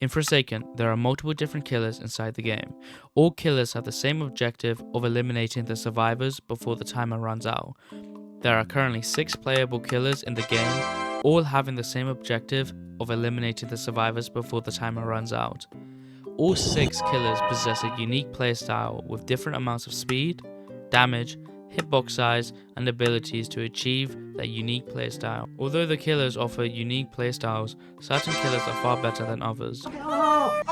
In Forsaken, there are multiple different killers inside the game. All killers have the same objective of eliminating the survivors before the timer runs out. There are currently 6 playable killers in the game, all having the same objective of eliminating the survivors before the timer runs out. All 6 killers possess a unique playstyle with different amounts of speed, damage, hitbox size, and abilities to achieve their unique playstyle. Although the killers offer unique playstyles, certain killers are far better than others. I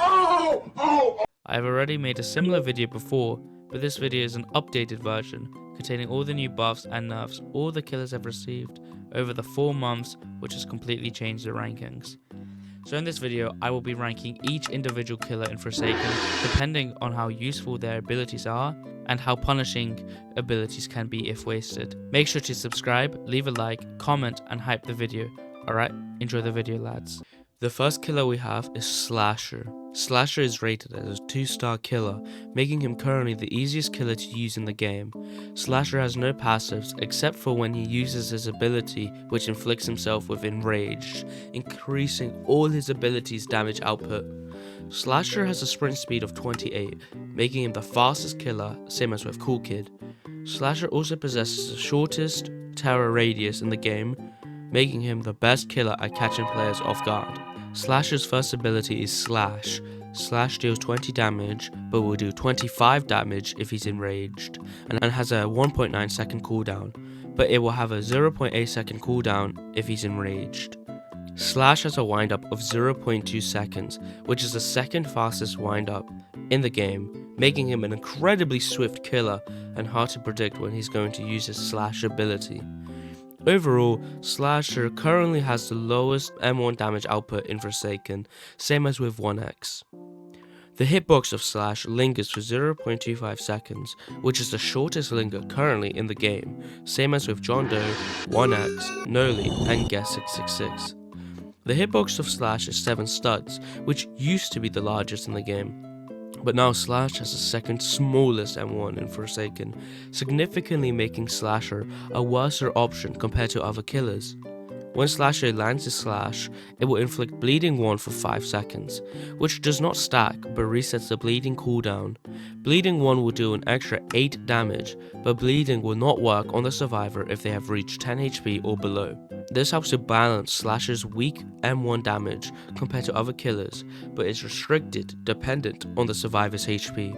have already made a similar video before, but this video is an updated version containing all the new buffs and nerfs all the killers have received over the 4 months, which has completely changed the rankings. So in this video, I will be ranking each individual killer in Forsaken depending on how useful their abilities are and how punishing abilities can be if wasted. Make sure to subscribe, leave a like, comment and hype the video. Alright, enjoy the video lads. The first killer we have is Slasher. Slasher is rated as a 2-star killer, making him currently the easiest killer to use in the game. Slasher has no passives except for when he uses his ability, which inflicts himself with Enraged, increasing all his abilities' damage output. Slasher has a sprint speed of 28, making him the fastest killer, same as with Cool Kid. Slasher also possesses the shortest terror radius in the game, making him the best killer at catching players off guard. Slasher's first ability is Slash. Slash deals 20 damage, but will do 25 damage if he's enraged, and has a 1.9 second cooldown, but it will have a 0.8 second cooldown if he's enraged. Slash has a windup of 0.2 seconds, which is the second fastest windup in the game, making him an incredibly swift killer and hard to predict when he's going to use his Slash ability. Overall, Slasher currently has the lowest M1 damage output in Forsaken, same as with 1x. The hitbox of Slash lingers for 0.25 seconds, which is the shortest linger currently in the game, same as with John Doe, 1x, Noli, and Guess 666. The hitbox of Slash is 7 studs, which used to be the largest in the game, but now Slash has the second smallest M1 in Forsaken, significantly making Slasher a worser option compared to other killers. When Slasher lands his Slash, it will inflict Bleeding 1 for 5 seconds, which does not stack but resets the Bleeding cooldown. Bleeding 1 will do an extra 8 damage, but Bleeding will not work on the survivor if they have reached 10 HP or below. This helps to balance Slasher's weak M1 damage compared to other killers, but is restricted dependent on the survivor's HP.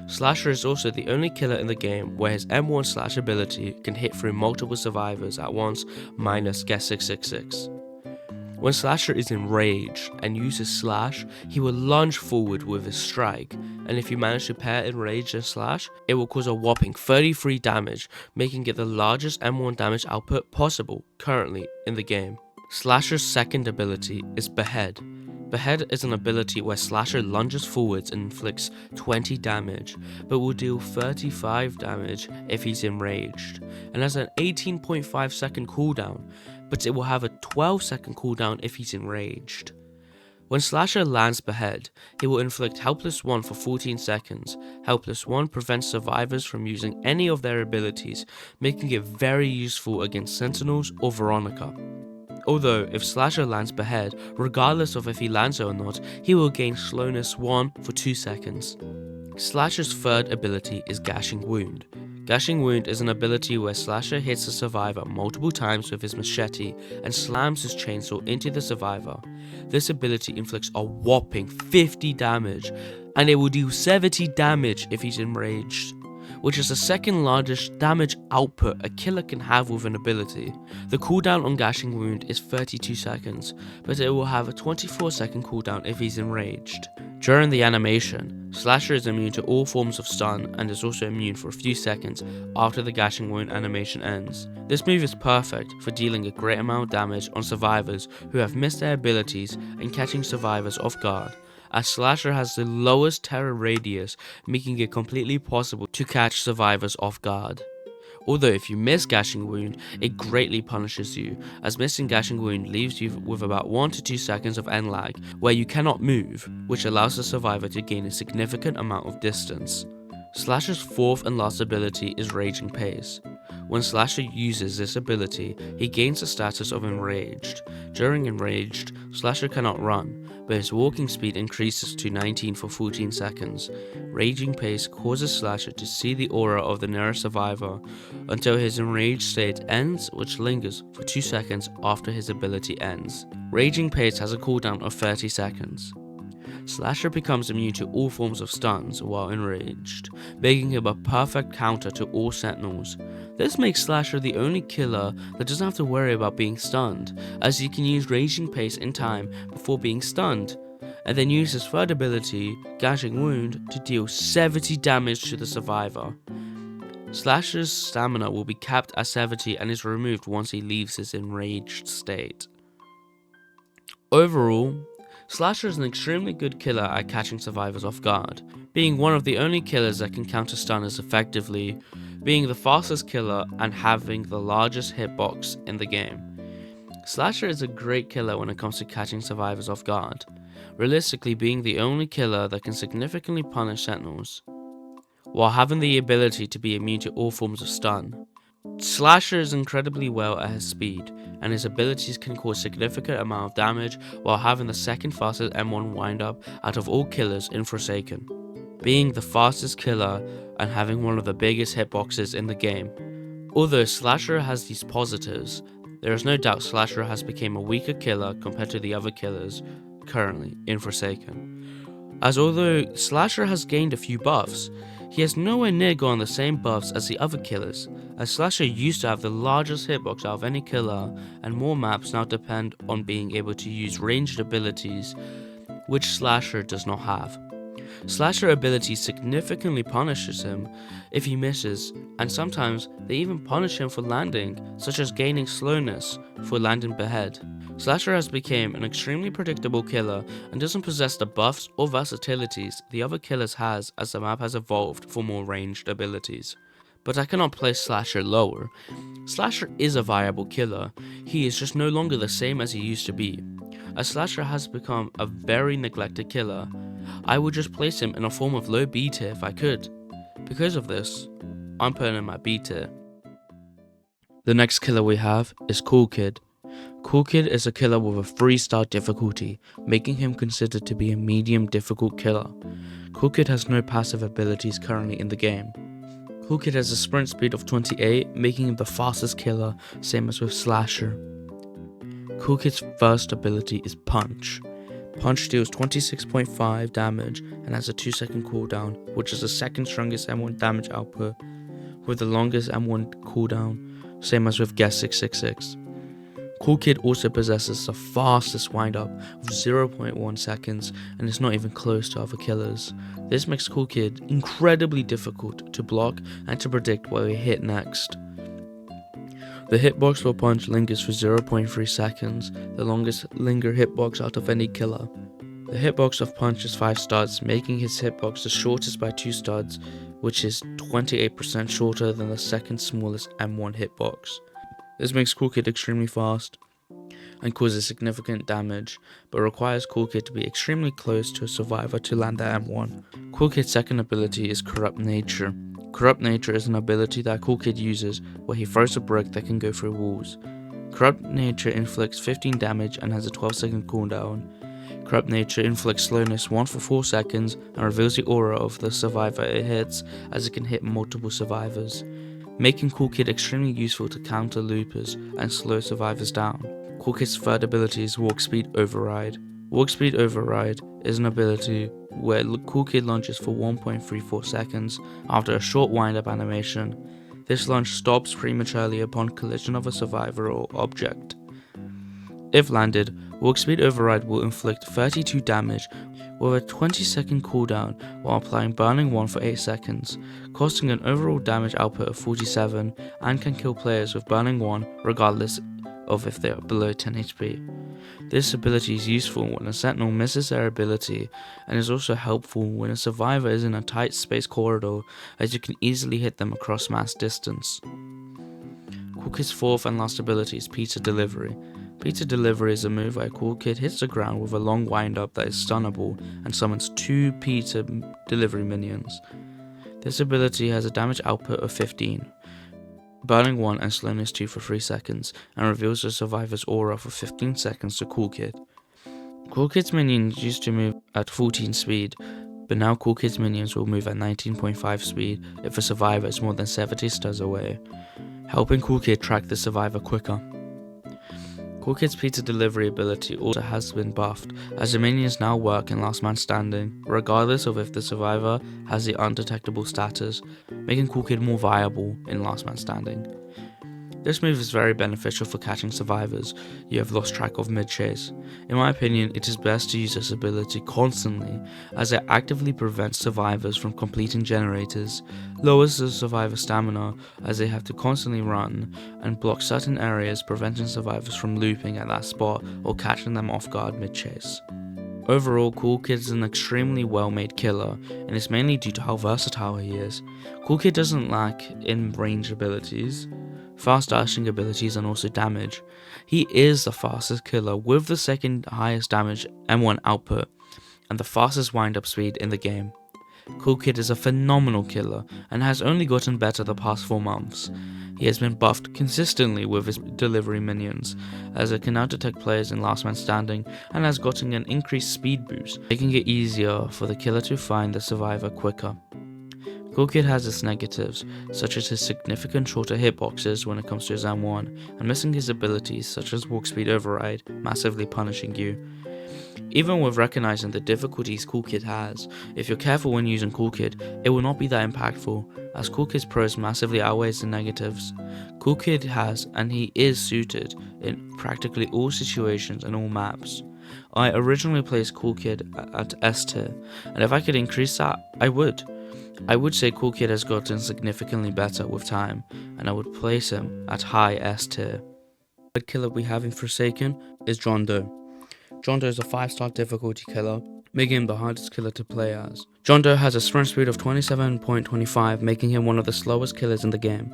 Slasher is also the only killer in the game where his M1 Slash ability can hit through multiple survivors at once minus Guess 666. When Slasher is enraged and uses Slash, he will lunge forward with his strike, and if you manage to pair Enraged and Slash, it will cause a whopping 33 damage, making it the largest M1 damage output possible currently in the game. Slasher's second ability is Behead. Behead is an ability where Slasher lunges forwards and inflicts 20 damage, but will deal 35 damage if he's enraged, and has an 18.5 second cooldown, but it will have a 12 second cooldown if he's enraged. When Slasher lands Behead, he will inflict Helpless 1 for 14 seconds. Helpless 1 prevents survivors from using any of their abilities, making it very useful against Sentinels or Veronica. Although, if Slasher lands Behead, regardless of if he lands it or not, he will gain Slowness 1 for 2 seconds. Slasher's third ability is Gashing Wound. Gashing Wound is an ability where Slasher hits a survivor multiple times with his machete and slams his chainsaw into the survivor. This ability inflicts a whopping 50 damage, and it will do 70 damage if he's enraged, which is the second largest damage output a killer can have with an ability. The cooldown on Gashing Wound is 32 seconds, but it will have a 24 second cooldown if he's enraged. During the animation, Slasher is immune to all forms of stun and is also immune for a few seconds after the Gashing Wound animation ends. This move is perfect for dealing a great amount of damage on survivors who have missed their abilities and catching survivors off guard, as Slasher has the lowest terror radius, making it completely possible to catch survivors off guard. Although if you miss Gashing Wound, it greatly punishes you, as missing Gashing Wound leaves you with about 1 to 2 seconds of end lag, where you cannot move, which allows the survivor to gain a significant amount of distance. Slasher's fourth and last ability is Raging Pace. When Slasher uses this ability, he gains the status of Enraged. During Enraged, Slasher cannot run, but his walking speed increases to 19 for 14 seconds. Raging Pace causes Slasher to see the aura of the nearest survivor until his enraged state ends, which lingers for 2 seconds after his ability ends. Raging Pace has a cooldown of 30 seconds. Slasher becomes immune to all forms of stuns while enraged, making him a perfect counter to all sentinels. This makes Slasher the only killer that doesn't have to worry about being stunned, as he can use Raging Pace in time before being stunned, and then use his third ability, Gashing Wound, to deal 70 damage to the survivor. Slasher's stamina will be capped at 70 and is removed once he leaves his enraged state. Overall, Slasher is an extremely good killer at catching survivors off guard, being one of the only killers that can counter stunners effectively, being the fastest killer and having the largest hitbox in the game. Slasher is a great killer when it comes to catching survivors off guard, realistically being the only killer that can significantly punish sentinels, while having the ability to be immune to all forms of stun. Slasher is incredibly well at his speed, and his abilities can cause significant amount of damage while having the second fastest M1 windup out of all killers in Forsaken, being the fastest killer and having one of the biggest hitboxes in the game. Although Slasher has these positives, there is no doubt Slasher has become a weaker killer compared to the other killers currently in Forsaken. As although Slasher has gained a few buffs, he has nowhere near gone the same buffs as the other killers, as Slasher used to have the largest hitbox out of any killer, and more maps now depend on being able to use ranged abilities, which Slasher does not have. Slasher ability significantly punishes him if he misses, and sometimes they even punish him for landing, such as gaining slowness for landing behead. Slasher has become an extremely predictable killer and doesn't possess the buffs or versatilities the other killers has as the map has evolved for more ranged abilities. But I cannot place Slasher lower. Slasher is a viable killer, he is just no longer the same as he used to be. As Slasher has become a very neglected killer, I would just place him in a form of low B tier if I could. Because of this, I'm putting him at B tier. The next killer we have is Cool Kid. Cool Kid is a killer with a 3-star difficulty, making him considered to be a medium difficult killer. Cool Kid has no passive abilities currently in the game. Cool Kid has a sprint speed of 28, making him the fastest killer, same as with Slasher. Cool Kid's first ability is Punch. Punch deals 26.5 damage and has a 2-second cooldown, which is the second strongest M1 damage output, with the longest M1 cooldown, same as with Guess 666. Cool Kid also possesses the fastest windup of 0.1 seconds and is not even close to other killers. This makes Cool Kid incredibly difficult to block and to predict where he hit next. The hitbox for Punch lingers for 0.3 seconds, the longest linger hitbox out of any killer. The hitbox of Punch is 5 studs, making his hitbox the shortest by 2 studs, which is 28% shorter than the second smallest M1 hitbox. This makes Cool Kid extremely fast and causes significant damage, but requires Cool Kid to be extremely close to a survivor to land the M1. Cool Kid's second ability is Corrupt Nature. Corrupt Nature is an ability that Cool Kid uses where he throws a brick that can go through walls. Corrupt Nature inflicts 15 damage and has a 12-second cooldown. Corrupt Nature inflicts slowness 1 for 4 seconds and reveals the aura of the survivor it hits, as it can hit multiple survivors, making Cool Kid extremely useful to counter loopers and slow survivors down. Cool Kid's third ability is Walk Speed Override. Walk Speed Override is an ability where Cool Kid launches for 1.34 seconds after a short wind-up animation. This launch stops prematurely upon collision of a survivor or object. If landed, Walk Speed Override will inflict 32 damage with a 20-second cooldown while applying Burning 1 for 8 seconds, costing an overall damage output of 47, and can kill players with Burning 1 regardless of if they are below 10 HP. This ability is useful when a sentinel misses their ability, and is also helpful when a survivor is in a tight space corridor, as you can easily hit them across mass distance. Cool Kid's fourth and last ability is Pizza Delivery. Pizza Delivery is a move where Cool Kid hits the ground with a long wind-up that is stunnable and summons 2 pizza delivery minions. This ability has a damage output of 15, Burning 1 and Slowness 2 for 3 seconds, and reveals the survivor's aura for 15 seconds to Cool Kid. Cool Kids minions used to move at 14 speed, but now Cool Kids minions will move at 19.5 speed if a survivor is more than 70 studs away, helping Cool Kid track the survivor quicker. Cool Kid's pizza delivery ability also has been buffed, as the minions now work in last man standing, regardless of if the survivor has the undetectable status, making Cool Kid more viable in last man standing. This move is very beneficial for catching survivors you have lost track of mid-chase. In my opinion, it is best to use this ability constantly, as it actively prevents survivors from completing generators, lowers the survivor's stamina as they have to constantly run, and blocks certain areas, preventing survivors from looping at that spot or catching them off guard mid-chase. Overall, Cool Kid is an extremely well-made killer, and it's mainly due to how versatile he is. Cool Kid doesn't lack in range abilities, fast dashing abilities, and also damage. He is the fastest killer with the second highest damage M1 output and the fastest wind-up speed in the game. Cool Kid is a phenomenal killer and has only gotten better the past 4 months. He has been buffed consistently with his delivery minions, as it can now detect players in last man standing, and has gotten an increased speed boost, making it easier for the killer to find the survivor quicker. Cool Kid has its negatives, such as his significant shorter hitboxes when it comes to his M1, and missing his abilities such as walk speed override, massively punishing you. Even with recognizing the difficulties Cool Kid has, if you're careful when using Cool Kid, it will not be that impactful, as Cool Kid's pros massively outweighs the negatives. Cool Kid has, and he is suited in practically all situations and all maps. I originally placed Cool Kid at S tier, and if I could increase that, I would. I would say Cool Kid has gotten significantly better with time, and I would place him at high S tier. The killer we have in Forsaken is John Doe. John Doe is a 5-star difficulty killer, making him the hardest killer to play as. John Doe has a sprint speed of 27.25, making him one of the slowest killers in the game.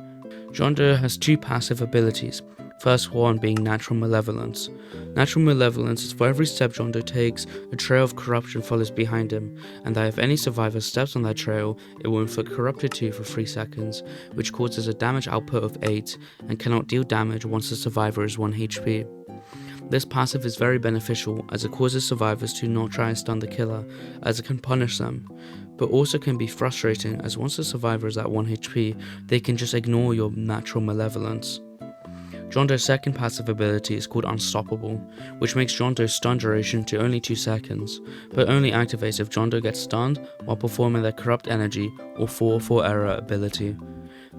John Doe has 2 passive abilities, first one being Natural Malevolence. Natural Malevolence is for every step John Doe takes, a trail of corruption follows behind him, and that if any survivor steps on that trail, it will inflict Corrupted 2 for 3 seconds, which causes a damage output of 8, and cannot deal damage once the survivor is 1 HP. This passive is very beneficial, as it causes survivors to not try and stun the killer, as it can punish them, but also can be frustrating, as once the survivor is at 1 HP, they can just ignore your Natural Malevolence. John Doe's second passive ability is called Unstoppable, which makes John Doe's stun duration to only 2 seconds, but only activates if John Doe gets stunned while performing their Corrupt Energy or 4 Error ability.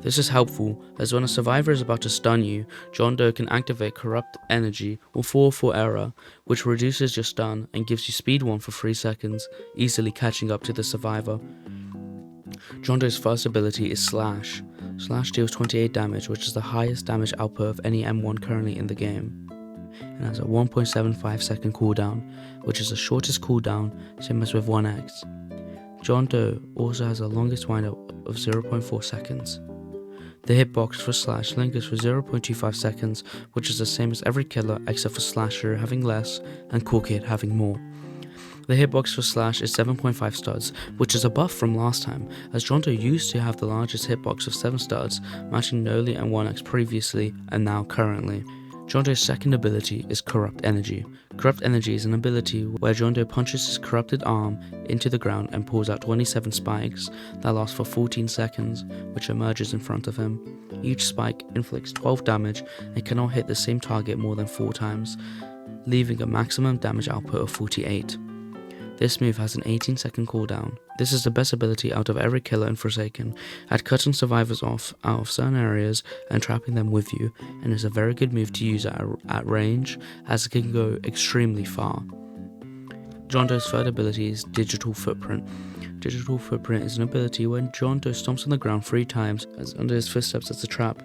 This is helpful, as when a survivor is about to stun you, John Doe can activate Corrupt Energy or 4 Error, which reduces your stun and gives you speed 1 for 3 seconds, easily catching up to the survivor. John Doe's first ability is Slash. Slash deals 28 damage, which is the highest damage output of any M1 currently in the game, and has a 1.75 second cooldown, which is the shortest cooldown, same as with 1x. John Doe also has the longest windup of 0.4 seconds. The hitbox for Slash lingers for 0.25 seconds, which is the same as every killer except for Slasher having less and Cool Kid having more. The hitbox for Slash is 7.5 studs, which is a buff from last time, as John Doe used to have the largest hitbox of 7 studs, matching Noli and 1x previously and now currently. John Doe's second ability is Corrupt Energy. Corrupt Energy is an ability where John Doe punches his corrupted arm into the ground and pulls out 27 spikes that last for 14 seconds, which emerges in front of him. Each spike inflicts 12 damage and cannot hit the same target more than 4 times, leaving a maximum damage output of 48. This move has an 18-second cooldown. This is the best ability out of every killer in Forsaken, at cutting survivors off out of certain areas and trapping them with you, and is a very good move to use at range, as it can go extremely far. John Doe's third ability is Digital Footprint. Digital Footprint is an ability when John Doe stomps on the ground 3 times as under his footsteps as a trap.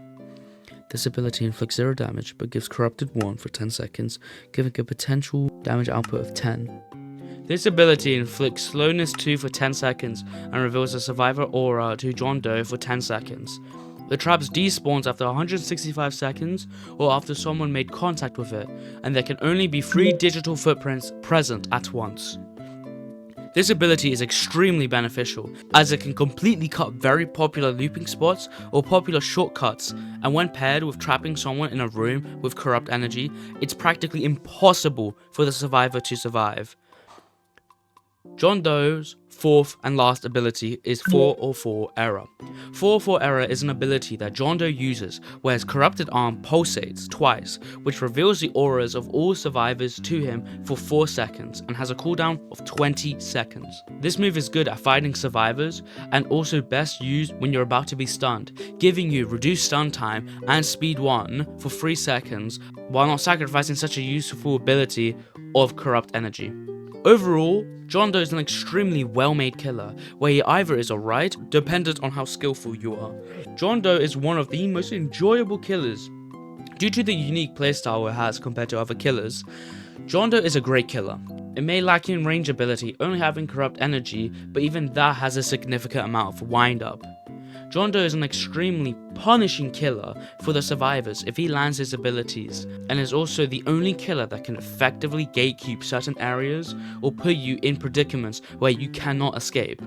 This ability inflicts 0 damage but gives Corrupted 1 for 10 seconds, giving a potential damage output of 10. This ability inflicts Slowness 2 for 10 seconds and reveals a survivor aura to John Doe for 10 seconds. The traps despawns after 165 seconds or after someone made contact with it, and there can only be 3 digital footprints present at once. This ability is extremely beneficial, as it can completely cut very popular looping spots or popular shortcuts, and when paired with trapping someone in a room with corrupt energy, it's practically impossible for the survivor to survive. John Doe's fourth and last ability is 404 Error. 404 Error is an ability that John Doe uses where his corrupted arm pulsates twice, which reveals the auras of all survivors to him for 4 seconds and has a cooldown of 20 seconds. This move is good at fighting survivors and also best used when you're about to be stunned, giving you reduced stun time and speed 1 for 3 seconds while not sacrificing such a useful ability of corrupt energy. Overall, John Doe is an extremely well-made killer, where he either is alright, dependent on how skillful you are. John Doe is one of the most enjoyable killers. Due to the unique playstyle it has compared to other killers, John Doe is a great killer. It may lack in range ability, only having corrupt energy, but even that has a significant amount of wind-up. John Doe is an extremely punishing killer for the survivors if he lands his abilities, and is also the only killer that can effectively gatekeep certain areas or put you in predicaments where you cannot escape.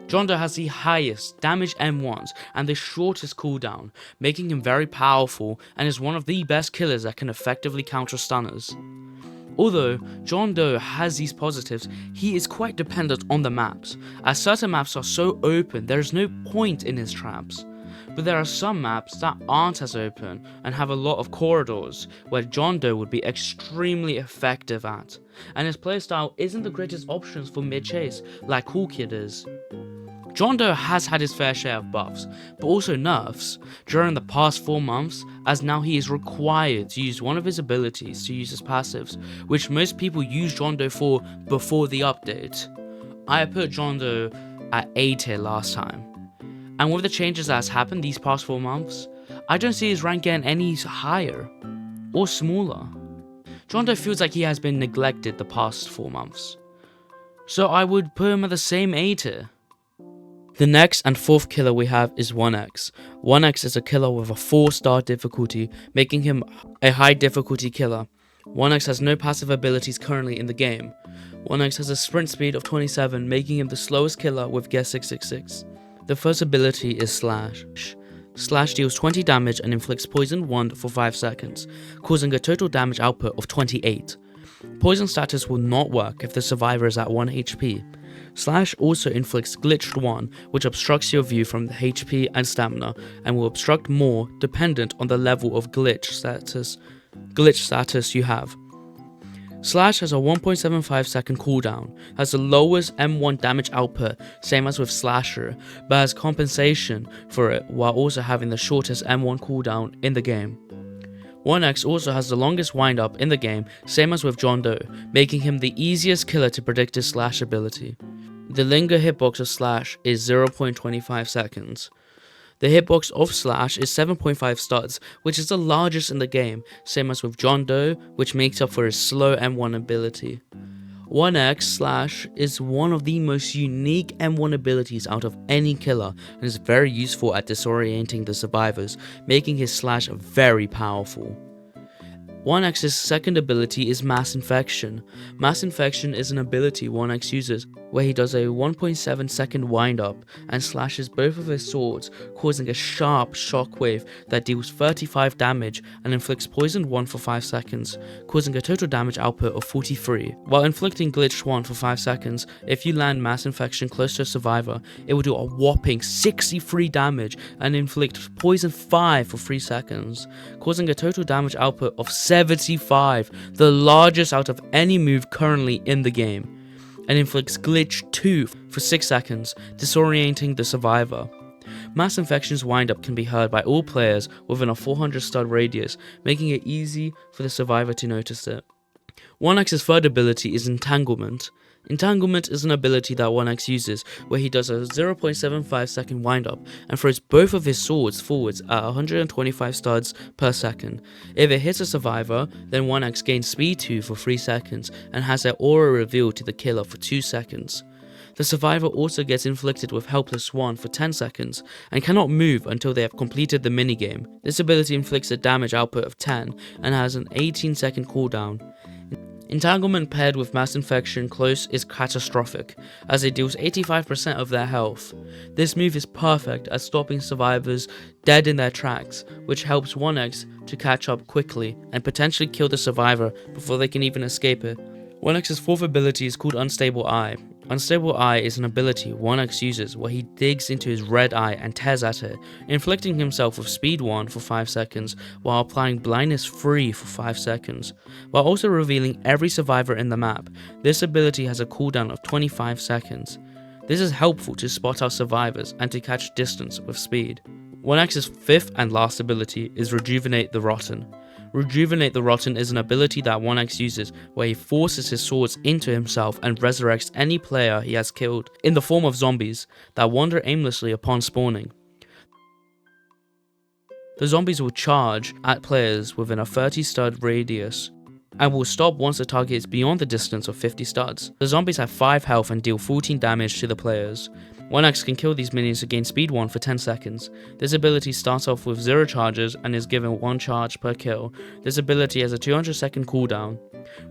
John Doe has the highest damage M1s and the shortest cooldown, making him very powerful and is one of the best killers that can effectively counter stunners. Although John Doe has these positives, he is quite dependent on the maps, as certain maps are so open there is no point in his traps. But there are some maps that aren't as open and have a lot of corridors, where John Doe would be extremely effective at, and his playstyle isn't the greatest options for mid-chase like Cool Kid is. John Doe has had his fair share of buffs, but also nerfs, during the past 4 months, as now he is required to use one of his abilities to use his passives, which most people used John Doe for before the update. I put John Doe at A tier last time, and with the changes that has happened these past 4 months, I don't see his rank getting any higher, or smaller. John Doe feels like he has been neglected the past 4 months, so I would put him at the same A tier. The next and fourth killer we have is 1x. 1x is a killer with a 4-star difficulty, making him a high difficulty killer. 1x has no passive abilities currently in the game. 1x has a sprint speed of 27, making him the slowest killer with Guess 666. The first ability is Slash. Slash deals 20 damage and inflicts poison 1 for 5 seconds, causing a total damage output of 28. Poison status will not work if the survivor is at 1 HP. Slash also inflicts Glitched 1, which obstructs your view from the HP and stamina, and will obstruct more dependent on the level of glitch status you have. Slash has a 1.75 second cooldown, has the lowest M1 damage output, same as with Slasher, but has compensation for it while also having the shortest M1 cooldown in the game. 1x also has the longest wind-up in the game, same as with John Doe, making him the easiest killer to predict his Slash ability. The linger hitbox of Slash is 0.25 seconds. The hitbox of Slash is 7.5 studs, which is the largest in the game, same as with John Doe, which makes up for his slow M1 ability. 1x Slash is one of the most unique M1 abilities out of any killer, and is very useful at disorienting the survivors, making his Slash very powerful. 1x's second ability is Mass Infection. Mass Infection is an ability 1x uses where he does a 1.7 second wind up and slashes both of his swords, causing a sharp shockwave that deals 35 damage and inflicts poison 1 for 5 seconds, causing a total damage output of 43. While inflicting Glitched 1 for 5 seconds, if you land Mass Infection close to a survivor, it will do a whopping 63 damage and inflict poison 5 for 3 seconds, causing a total damage output of 75, the largest out of any move currently in the game, and inflicts Glitch 2 for 6 seconds, disorienting the survivor. Mass Infection's windup can be heard by all players within a 400 stud radius, making it easy for the survivor to notice it. 1x's third ability is Entanglement. Entanglement is an ability that 1x uses where he does a 0.75 second windup and throws both of his swords forwards at 125 studs per second. If it hits a survivor, then 1x gains speed 2 for 3 seconds and has their aura revealed to the killer for 2 seconds. The survivor also gets inflicted with Helpless 1 for 10 seconds and cannot move until they have completed the minigame. This ability inflicts a damage output of 10 and has an 18 second cooldown. Entanglement paired with mass infection close is catastrophic, as it deals 85% of their health. This move is perfect at stopping survivors dead in their tracks, which helps 1x to catch up quickly and potentially kill the survivor before they can even escape it. 1x's fourth ability is called Unstable Eye. Unstable Eye is an ability 1x uses where he digs into his red eye and tears at it, inflicting himself with speed 1 for 5 seconds while applying blindness 3 for 5 seconds, while also revealing every survivor in the map. This ability has a cooldown of 25 seconds. This is helpful to spot out survivors and to catch distance with speed. 1x's fifth and last ability is Rejuvenate the Rotten. Rejuvenate the Rotten is an ability that 1x uses where he forces his swords into himself and resurrects any player he has killed in the form of zombies that wander aimlessly upon spawning. The zombies will charge at players within a 30 stud radius and will stop once the target is beyond the distance of 50 studs. The zombies have 5 health and deal 14 damage to the players. 1x can kill these minions to gain speed 1 for 10 seconds. This ability starts off with 0 charges and is given 1 charge per kill. This ability has a 200 second cooldown.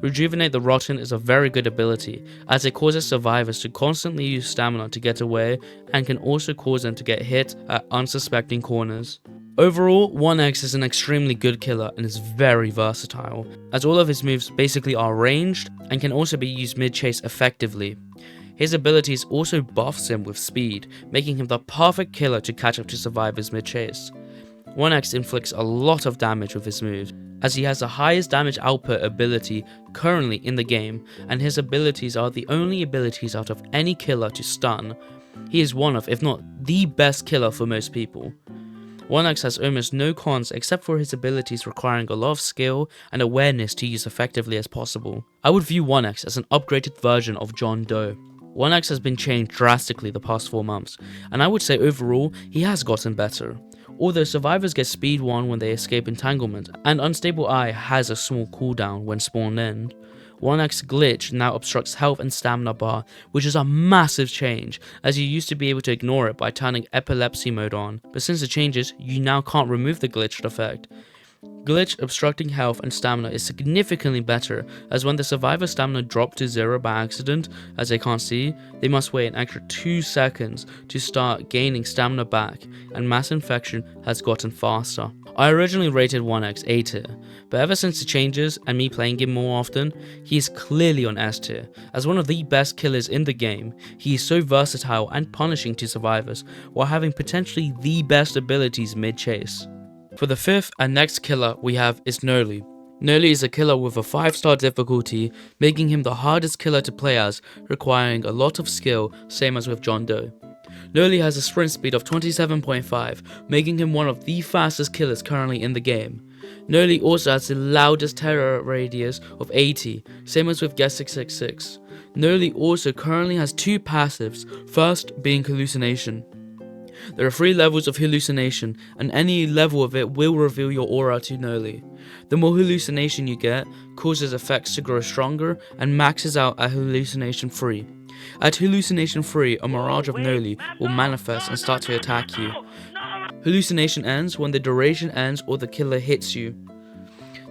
Rejuvenate the Rotten is a very good ability, as it causes survivors to constantly use stamina to get away and can also cause them to get hit at unsuspecting corners. Overall, 1x is an extremely good killer and is very versatile, as all of his moves basically are ranged and can also be used mid-chase effectively. His abilities also buffs him with speed, making him the perfect killer to catch up to survivors mid-chase. 1x inflicts a lot of damage with his moves, as he has the highest damage output ability currently in the game, and his abilities are the only abilities out of any killer to stun. He is one of, if not the best killer for most people. 1x has almost no cons except for his abilities requiring a lot of skill and awareness to use effectively as possible. I would view 1x as an upgraded version of John Doe. 1x has been changed drastically the past 4 months, and I would say overall he has gotten better. Although survivors get speed 1 when they escape entanglement, and Unstable Eye has a small cooldown when spawned in, 1x glitch now obstructs health and stamina bar, which is a massive change, as you used to be able to ignore it by turning epilepsy mode on, but since the changes, you now can't remove the glitched effect. Glitch obstructing health and stamina is significantly better, as when the survivor's stamina drops to 0 by accident, as they can't see, they must wait an extra 2 seconds to start gaining stamina back, and mass infection has gotten faster. I originally rated 1x A tier, but ever since the changes and me playing him more often, he is clearly on S tier. As one of the best killers in the game, he is so versatile and punishing to survivors, while having potentially the best abilities mid-chase. For the fifth and next killer we have is Noli. Noli is a killer with a 5-star difficulty, making him the hardest killer to play as, requiring a lot of skill, same as with John Doe. Noli has a sprint speed of 27.5, making him one of the fastest killers currently in the game. Noli also has the loudest terror radius of 80, same as with Guess 666. Noli also currently has 2 passives, first being hallucination. There are 3 levels of hallucination, and any level of it will reveal your aura to Noli. The more hallucination you get, causes effects to grow stronger, and maxes out at hallucination 3. At hallucination 3, a mirage of Noli will manifest and start to attack you. Hallucination ends when the duration ends or the killer hits you.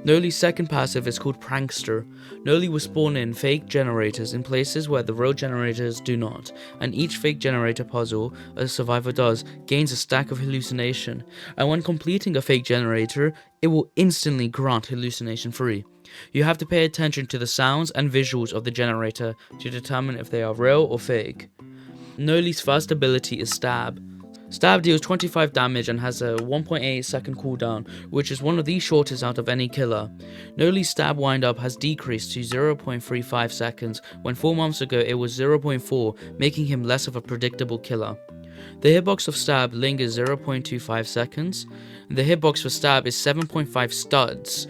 Noli's second passive is called Prankster. Noli will spawn in fake generators in places where the real generators do not, and each fake generator puzzle a survivor does gains a stack of hallucination, and when completing a fake generator, it will instantly grant hallucination free. You have to pay attention to the sounds and visuals of the generator to determine if they are real or fake. Noli's first ability is Stab. Stab deals 25 damage and has a 1.8 second cooldown, which is one of the shortest out of any killer. Noli's stab windup has decreased to 0.35 seconds, when 4 months ago it was 0.4, making him less of a predictable killer. The hitbox of Stab lingers 0.25 seconds. The hitbox for Stab is 7.5 studs,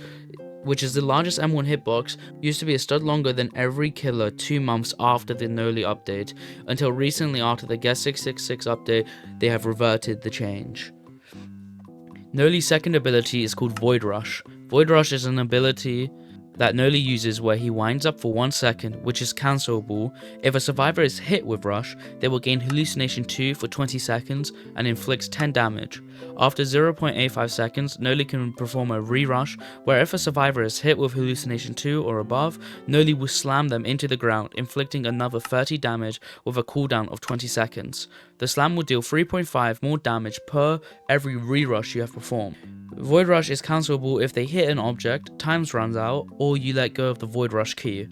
which is the largest M1 hitbox, used to be a stud longer than every killer 2 months after the Noli update, until recently after the Guess 666 update, they have reverted the change. Noli's second ability is called Void Rush. Void Rush is an ability that Noli uses where he winds up for 1 second, which is cancelable. If a survivor is hit with Rush, they will gain Hallucination 2 for 20 seconds and inflicts 10 damage. After 0.85 seconds, Noli can perform a re-rush, where if a survivor is hit with Hallucination 2 or above, Noli will slam them into the ground, inflicting another 30 damage with a cooldown of 20 seconds. The slam will deal 3.5 more damage per every re-rush you have performed. Void Rush is cancelable if they hit an object, times runs out, or you let go of the Void Rush key.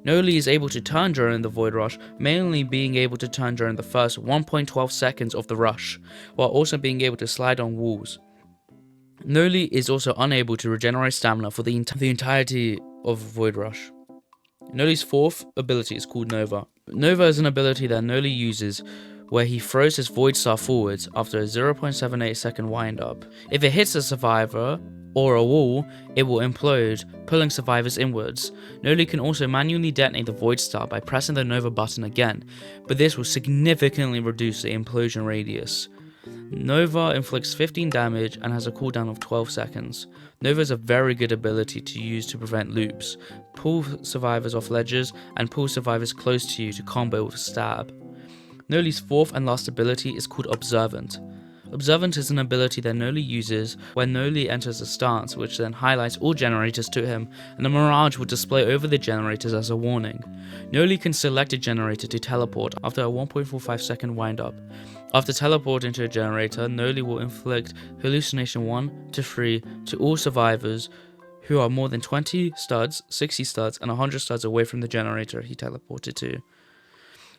Noli is able to turn during the Void Rush, mainly being able to turn during the first 1.12 seconds of the rush, while also being able to slide on walls. Noli is also unable to regenerate stamina for the entirety of Void Rush. Noli's fourth ability is called Nova. Nova is an ability that Noli uses where he throws his Void Star forwards after a 0.78 second wind up. If it hits a survivor or a wall, it will implode, pulling survivors inwards. Noli can also manually detonate the Void Star by pressing the Nova button again, but this will significantly reduce the implosion radius. Nova inflicts 15 damage and has a cooldown of 12 seconds. Nova is a very good ability to use to prevent loops, pull survivors off ledges, and pull survivors close to you to combo with stab. Noli's fourth and last ability is called Observant. Observant is an ability that Noli uses when Noli enters a stance, which then highlights all generators to him, and a mirage will display over the generators as a warning. Noli can select a generator to teleport after a 1.45 second wind up. After teleporting to a generator, Noli will inflict Hallucination 1 to 3 to all survivors who are more than 20 studs, 60 studs, and 100 studs away from the generator he teleported to.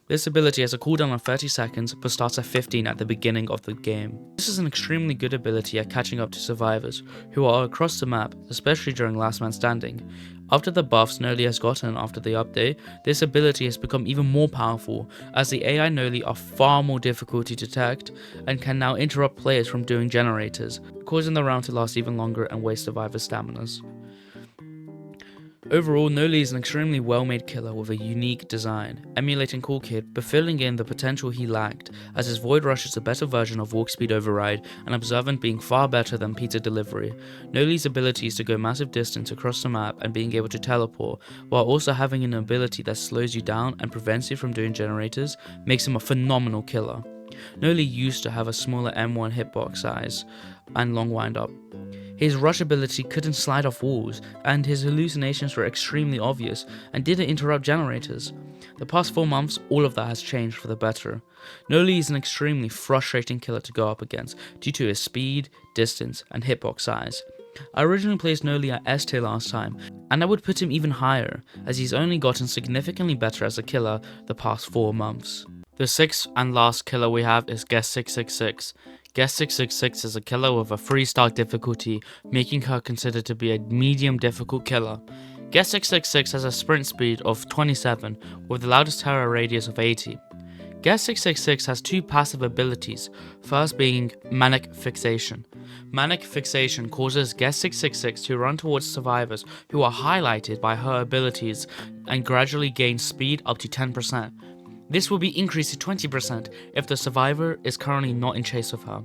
This ability has a cooldown of 30 seconds, but starts at 15 at the beginning of the game. This is an extremely good ability at catching up to survivors, who are across the map, especially during Last Man Standing. After the buffs Noli has gotten after the update, this ability has become even more powerful, as the AI Noli are far more difficult to detect, and can now interrupt players from doing generators, causing the round to last even longer and waste survivors' staminas. Overall, Noli is an extremely well-made killer with a unique design, emulating Cool Kid, but filling in the potential he lacked, as his Void Rush is a better version of Walk Speed Override, and Observant being far better than Pizza Delivery. Noli's ability is to go massive distance across the map and being able to teleport, while also having an ability that slows you down and prevents you from doing generators, makes him a phenomenal killer. Noli used to have a smaller M1 hitbox size and long wind up. His rush ability couldn't slide off walls, and his hallucinations were extremely obvious and didn't interrupt generators. The past 4 months, all of that has changed for the better. Noli is an extremely frustrating killer to go up against due to his speed, distance, and hitbox size. I originally placed Noli at S tier last time, and I would put him even higher, as he's only gotten significantly better as a killer the past 4 months. The sixth and last killer we have is Guest 666. Guest 666 is a killer with a 3-star difficulty, making her considered to be a medium difficult killer. Guest 666 has a sprint speed of 27, with the loudest terror radius of 80. Guest 666 has 2 passive abilities, first being Manic Fixation. Manic Fixation causes Guest 666 to run towards survivors who are highlighted by her abilities and gradually gain speed up to 10%. This will be increased to 20% if the survivor is currently not in chase of her.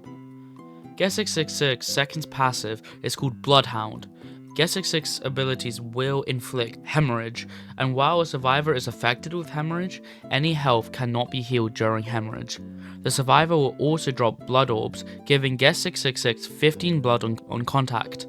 Guest 666's second passive is called Bloodhound. Guest 666 abilities will inflict hemorrhage, and while a survivor is affected with hemorrhage, any health cannot be healed during hemorrhage. The survivor will also drop blood orbs, giving Guest 666 15 blood on contact.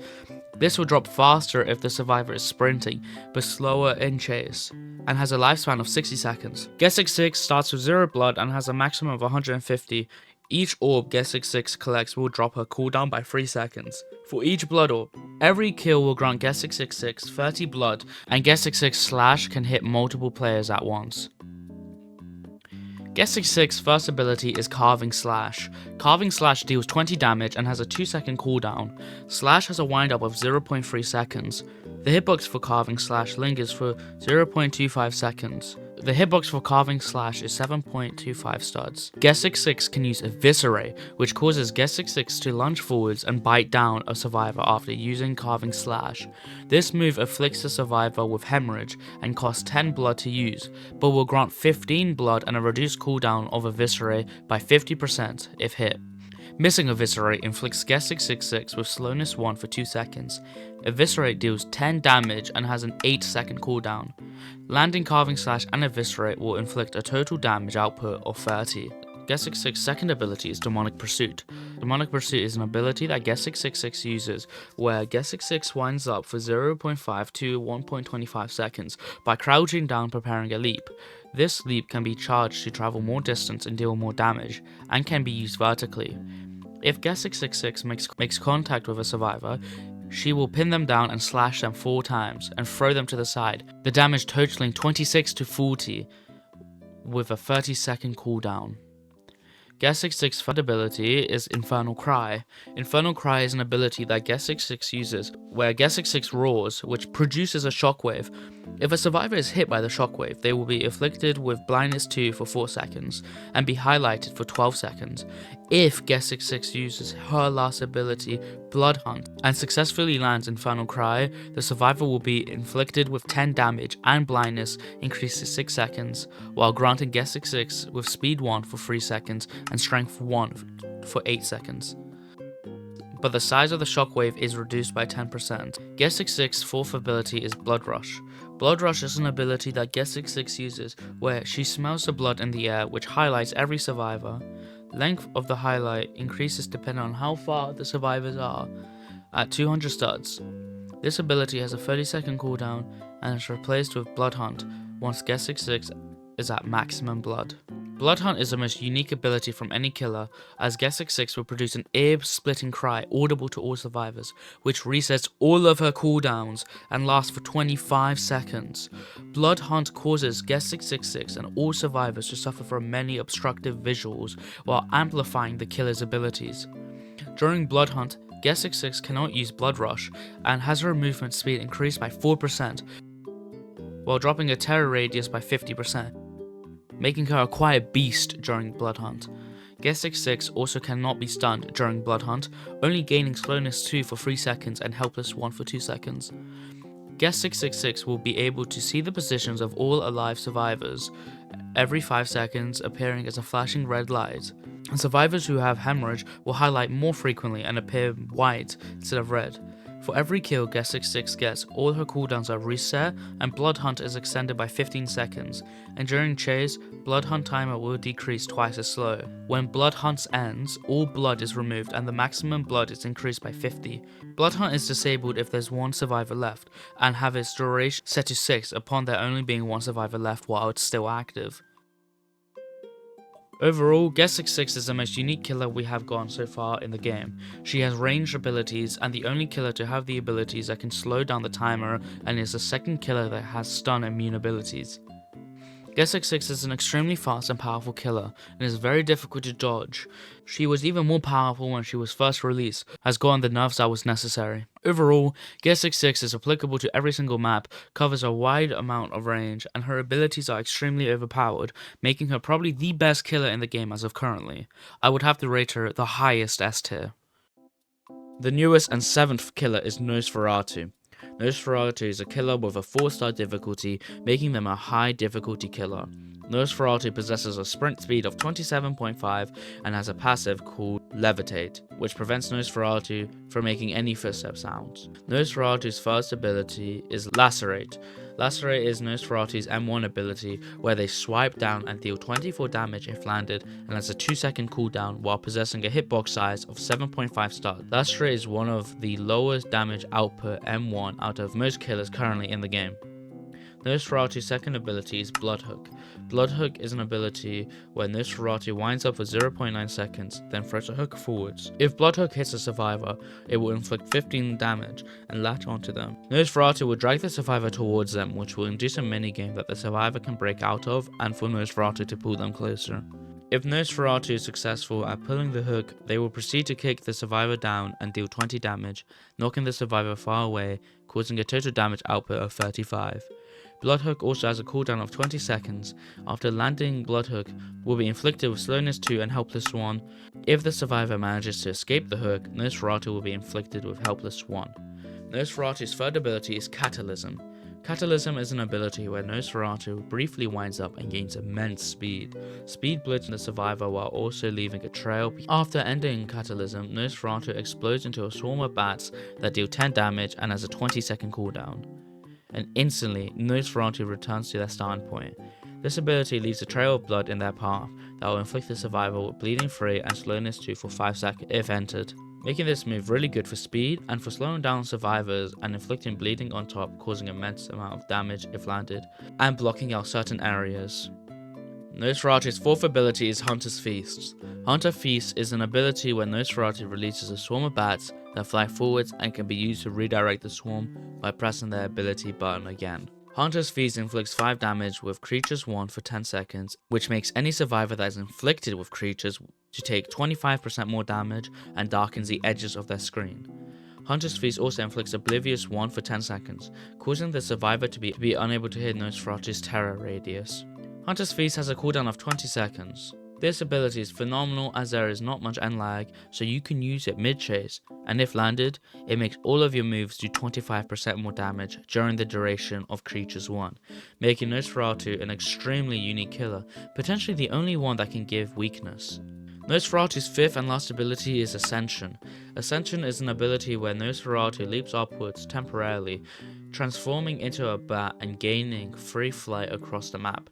This will drop faster if the survivor is sprinting, but slower in chase, and has a lifespan of 60 seconds. Guest 66 starts with 0 blood and has a maximum of 150. Each orb Guest 66 collects will drop her cooldown by 3 seconds. For each blood orb, every kill will grant Guest 666 30 blood, and Guest 66 Slash can hit multiple players at once. Guest 66's first ability is Carving Slash. Carving Slash deals 20 damage and has a 2-second cooldown. Slash has a windup of 0.3 seconds. The hitbox for Carving Slash lingers for 0.25 seconds. The hitbox for Carving Slash is 7.25 studs. Guest 66 can use Eviscerate, which causes Guest 66 to lunge forwards and bite down a survivor after using Carving Slash. This move afflicts the survivor with hemorrhage and costs 10 blood to use, but will grant 15 blood and a reduced cooldown of Eviscerate by 50% if hit. Missing Eviscerate inflicts Guess 666 with slowness 1 for 2 seconds. Eviscerate deals 10 damage and has an 8-second cooldown. Landing Carving Slash and Eviscerate will inflict a total damage output of 30. Guess 666's second ability is Demonic Pursuit. Demonic Pursuit is an ability that Guess 666 uses, where Guess 666 winds up for 0.5 to 1.25 seconds by crouching down preparing a leap. This leap can be charged to travel more distance and deal more damage, and can be used vertically. If Guess 666 makes contact with a survivor, she will pin them down and slash them 4 times, and throw them to the side, the damage totaling 26 to 40, with a 30-second cooldown. Guess 666's third ability is Infernal Cry. Infernal Cry is an ability that Guess 666 uses, where Guess 666 roars, which produces a shockwave. If a survivor is hit by the shockwave, they will be afflicted with Blindness 2 for 4 seconds, and be highlighted for 12 seconds. If Guess 666 uses her last ability, Blood Hunt, and successfully lands Infernal Cry, the survivor will be inflicted with 10 damage and blindness increased to 6 seconds, while granting Guess 666 with Speed 1 for 3 seconds and Strength 1 for 8 seconds. But the size of the shockwave is reduced by 10%. Guess 666's fourth ability is Blood Rush. Blood Rush is an ability that Guess 666 uses, where she smells the blood in the air, which highlights every survivor. Length of the highlight increases depending on how far the survivors are, at 200 studs. This ability has a 30-second cooldown and is replaced with Blood Hunt once Guess 666 is at maximum blood. Blood Hunt is the most unique ability from any killer, as Guess 666 will produce an ear-splitting cry audible to all survivors, which resets all of her cooldowns and lasts for 25 seconds. Blood Hunt causes Guess 666 and all survivors to suffer from many obstructive visuals while amplifying the killer's abilities. During Blood Hunt, Guess 666 cannot use Blood Rush and has her movement speed increased by 4%, while dropping her terror radius by 50%. Making her a quiet beast during Blood Hunt. Guess 666 also cannot be stunned during Blood Hunt, only gaining slowness 2 for 3 seconds and helpless 1 for 2 seconds. Guess 666 will be able to see the positions of all alive survivors, every 5 seconds appearing as a flashing red light. And survivors who have hemorrhage will highlight more frequently and appear white instead of red. For every kill Guess 666 gets, all her cooldowns are reset and Blood Hunt is extended by 15 seconds, and during chase, Blood Hunt timer will decrease twice as slow. When Blood Hunt ends, all blood is removed and the maximum blood is increased by 50. Blood Hunt is disabled if there's one survivor left, and have its duration set to 6 upon there only being one survivor left while it's still active. Overall, Guess 666 is the most unique killer we have gotten so far in the game. She has ranged abilities and the only killer to have the abilities that can slow down the timer, and is the second killer that has stun immune abilities. Guess 666 is an extremely fast and powerful killer, and is very difficult to dodge. She was even more powerful when she was first released, has gotten the nerfs that was necessary. Overall, Guess 666 is applicable to every single map, covers a wide amount of range, and her abilities are extremely overpowered, making her probably the best killer in the game as of currently. I would have to rate her the highest S tier. The newest and 7th killer is Nosferatu. Nosferatu is a killer with a 4-star difficulty, making them a high difficulty killer. Nosferatu possesses a sprint speed of 27.5 and has a passive called Levitate, which prevents Nosferatu from making any footstep sounds. Nosferatu's first ability is Lacerate. Lacerate is Nosferatu's M1 ability, where they swipe down and deal 24 damage if landed, and has a 2-second cooldown while possessing a hitbox size of 7.5 stars. Lacerate is one of the lowest damage output M1 out of most killers currently in the game. Nosferatu's second ability is Bloodhook. Bloodhook is an ability where Nosferatu winds up for 0.9 seconds, then throws a hook forwards. If Bloodhook hits a survivor, it will inflict 15 damage and latch onto them. Nosferatu will drag the survivor towards them, which will induce a minigame that the survivor can break out of, and for Nosferatu to pull them closer. If Nosferatu is successful at pulling the hook, they will proceed to kick the survivor down and deal 20 damage, knocking the survivor far away, causing a total damage output of 35. Bloodhook also has a cooldown of 20 seconds. After landing, Bloodhook will be inflicted with slowness 2 and helpless 1. If the survivor manages to escape the hook, Nosferatu will be inflicted with helpless 1. Nosferatu's third ability is Catalysm. Catalysm is an ability where Nosferatu briefly winds up and gains immense speed. Speed blitzing the survivor while also leaving a trail. After ending Catalysm, Nosferatu explodes into a swarm of bats that deal 10 damage and has a 20-second cooldown. And instantly, Nosferatu returns to their starting point. This ability leaves a trail of blood in their path that will inflict the survivor with bleeding 3 and slowness 2 for 5 seconds if entered, making this move really good for speed and for slowing down survivors and inflicting bleeding on top, causing immense amount of damage if landed, and blocking out certain areas. Nosferatu's fourth ability is Hunter's Feast. Hunter Feast is an ability where Nosferatu releases a swarm of bats that fly forwards and can be used to redirect the swarm by pressing their ability button again. Hunter's Feast inflicts 5 damage with creatures 1 for 10 seconds, which makes any survivor that is inflicted with creatures to take 25% more damage and darkens the edges of their screen. Hunter's Feast also inflicts Oblivious 1 for 10 seconds, causing the survivor to be unable to hit Nosferatu's terror radius. Hunter's Feast has a cooldown of 20 seconds. This ability is phenomenal as there is not much end lag, so you can use it mid-chase, and if landed, it makes all of your moves do 25% more damage during the duration of Creatures 1, making Nosferatu an extremely unique killer, potentially the only one that can give weakness. Nosferatu's fifth and last ability is Ascension. Ascension is an ability where Nosferatu leaps upwards temporarily, transforming into a bat and gaining free flight across the map.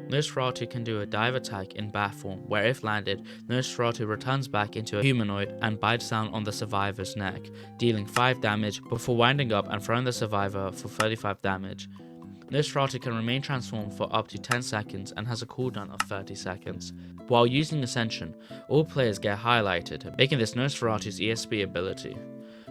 Nosferatu can do a dive attack in bat form, where if landed, Nosferatu returns back into a humanoid and bites down on the survivor's neck, dealing 5 damage before winding up and throwing the survivor for 35 damage. Nosferatu can remain transformed for up to 10 seconds and has a cooldown of 30 seconds. While using Ascension, all players get highlighted, making this Nosferatu's ESP ability.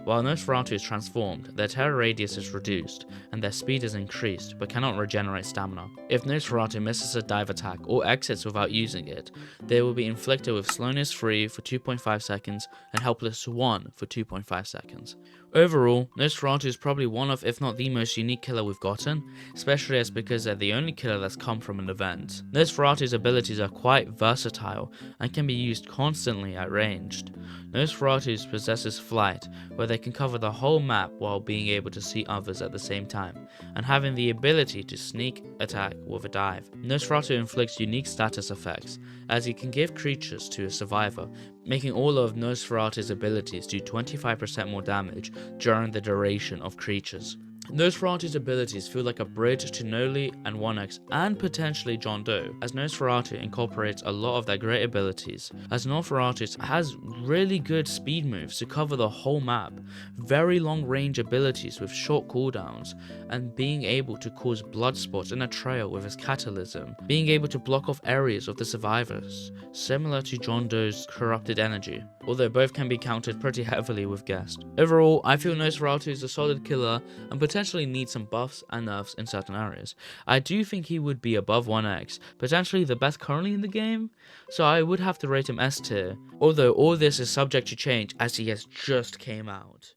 While Nosferatu is transformed, their terror radius is reduced, and their speed is increased, but cannot regenerate stamina. If Nosferatu misses a dive attack or exits without using it, they will be inflicted with slowness 3 for 2.5 seconds and helpless 1 for 2.5 seconds. Overall, Nosferatu is probably one of, if not the most unique killer we've gotten, especially as because they're the only killer that's come from an event. Nosferatu's abilities are quite versatile and can be used constantly at ranged. Nosferatu possesses flight, where they can cover the whole map while being able to see others at the same time, and having the ability to sneak attack with a dive. Nosferatu inflicts unique status effects, as he can give creatures to a survivor, making all of Nosferatu's abilities do 25% more damage during the duration of creatures. Nosferatu's abilities feel like a bridge to Noli and 1x and potentially John Doe, as Nosferatu incorporates a lot of their great abilities, as Nosferatu has really good speed moves to cover the whole map, very long range abilities with short cooldowns, and being able to cause blood spots in a trail with his catalysm, being able to block off areas of the survivors, similar to John Doe's corrupted energy, although both can be countered pretty heavily with Guest. Overall, I feel Nosferatu is a solid killer and potentially needs some buffs and nerfs in certain areas. I do think he would be above 1x, potentially the best currently in the game, so I would have to rate him S tier, although all this is subject to change as he has just came out.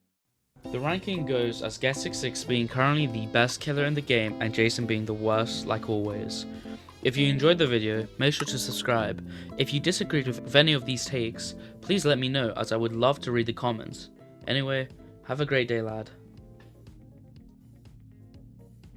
The ranking goes as Guest66 being currently the best killer in the game and Jason being the worst like always. If you enjoyed the video, make sure to subscribe. If you disagreed with any of these takes, please let me know as I would love to read the comments. Anyway, have a great day, lad.